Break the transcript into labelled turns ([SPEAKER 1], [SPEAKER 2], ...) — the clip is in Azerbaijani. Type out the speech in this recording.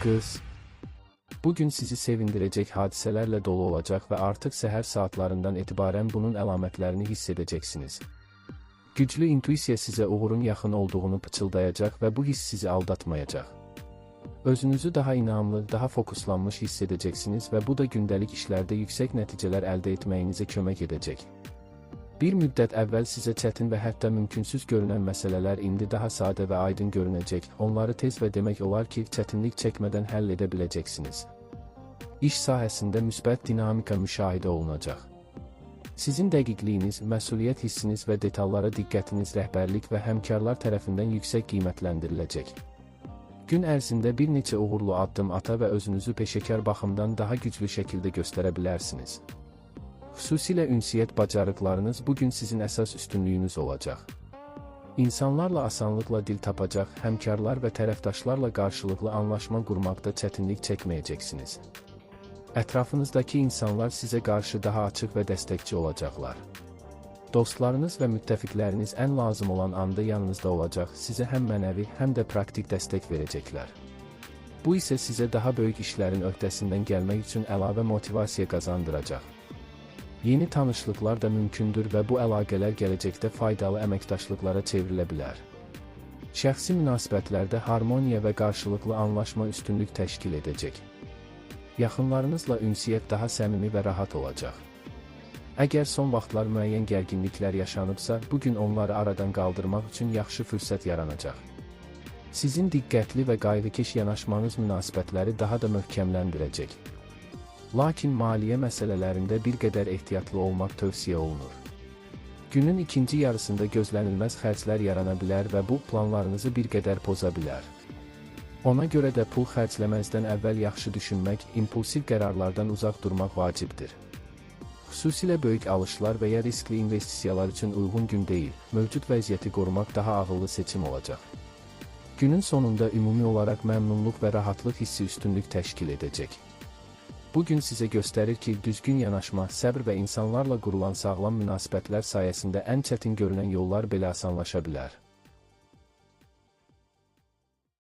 [SPEAKER 1] Qız, bugün sizi sevindirəcək hadisələrlə dolu olacaq və artıq səhər saatlarından etibarən bunun əlamətlərini hiss edəcəksiniz. Güclü intuisiya sizə uğurun yaxın olduğunu pıçıldayacaq və bu hiss sizi aldatmayacaq. Özünüzü daha inamlı, daha fokuslanmış hiss edəcəksiniz və bu da gündəlik işlərdə yüksək nəticələr əldə etməyinizə kömək edəcək. Bir müddət əvvəl sizə çətin və hətta mümkünsüz görünən məsələlər indi daha sadə və aydın görünəcək, onları tez və demək olar ki, çətinlik çəkmədən həll edə biləcəksiniz. İş sahəsində müsbət dinamika müşahidə olunacaq. Sizin dəqiqliyiniz, məsuliyyət hissiniz və detallara diqqətiniz rəhbərlik və həmkarlar tərəfindən yüksək qiymətləndiriləcək. Gün ərzində bir neçə uğurlu addım ata və özünüzü peşəkar baxımdan daha güclü şəkildə göstərə bilərsiniz. Xüsusilə ünsiyyət bacarıqlarınız bugün sizin əsas üstünlüyünüz olacaq. İnsanlarla asanlıqla dil tapacaq, həmkarlar və tərəfdaşlarla qarşılıqlı anlaşma qurmaqda çətinlik çəkməyəcəksiniz. Ətrafınızdakı insanlar sizə qarşı daha açıq və dəstəkçi olacaqlar. Dostlarınız və müttəfiqləriniz ən lazım olan anda yanınızda olacaq, sizə həm mənəvi, həm də praktik dəstək verəcəklər. Bu isə sizə daha böyük işlərin öhdəsindən gəlmək üçün əlavə motivasiya qazandıracaq. Yeni tanışlıqlar da mümkündür və bu əlaqələr gələcəkdə faydalı əməkdaşlıqlara çevrilə bilər. Şəxsi münasibətlərdə harmoniya və qarşılıqlı anlaşma üstünlük təşkil edəcək. Yaxınlarınızla ünsiyyət daha səmimi və rahat olacaq. Əgər son vaxtlar müəyyən gərginliklər yaşanıbsa, bugün onları aradan qaldırmaq üçün yaxşı fürsət yaranacaq. Sizin diqqətli və qayğıkeş yanaşmanız münasibətləri daha da möhkəmləndirəcək. Lakin maliyyə məsələlərində bir qədər ehtiyatlı olmaq tövsiyə olunur. Günün ikinci yarısında gözlənilməz xərclər yarana bilər və bu planlarınızı bir qədər poza bilər. Ona görə də pul xərcləməzdən əvvəl yaxşı düşünmək, impulsiv qərarlardan uzaq durmaq vacibdir. Xüsusilə böyük alışlar və ya riskli investisiyalar üçün uyğun gün deyil, mövcud vəziyyəti qorumaq daha ağıllı seçim olacaq. Günün sonunda ümumi olaraq məmnunluq və rahatlıq hissi üstünlük təşkil edəcək. Bugün sizə göstərir ki, düzgün yanaşma, səbr və insanlarla qurulan sağlam münasibətlər sayəsində ən çətin görünən yollar belə asanlaşa bilər.